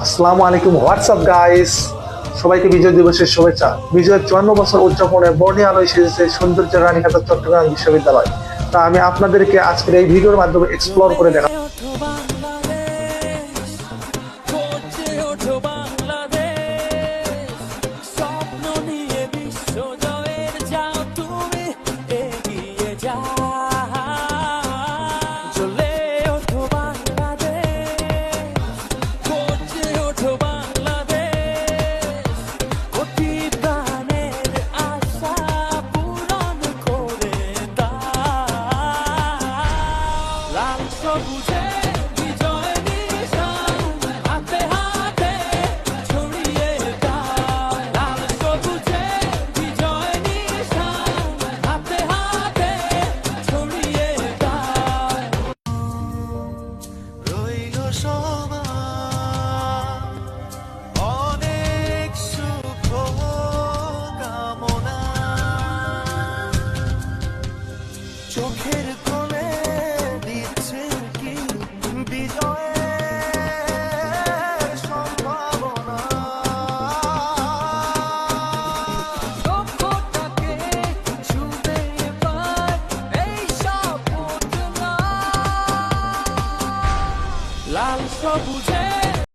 আসসালামু আলাইকুম, WhatsApp guys. সবাইকে বিজয় দিবসের শুভেচ্ছা। বিজয়ের 54 বছর উদযাপনে বর্ণিল আলোয় সেজেছে সৌন্দর্যের রানীখাতা চট্টগ্রাম বিশ্ববিদ্যালয়। তা আমি আপনাদেরকে আজকের এই ভিডিওর মাধ্যমে এক্সপ্লোর করে দেখাবো। চোখের কোণে দিচ্ছে কি বিজয়ের সম্ভাবনা, লক্ষ্যটাকে ছুঁতে এবার এই সাপোর্ট লাল সবুজ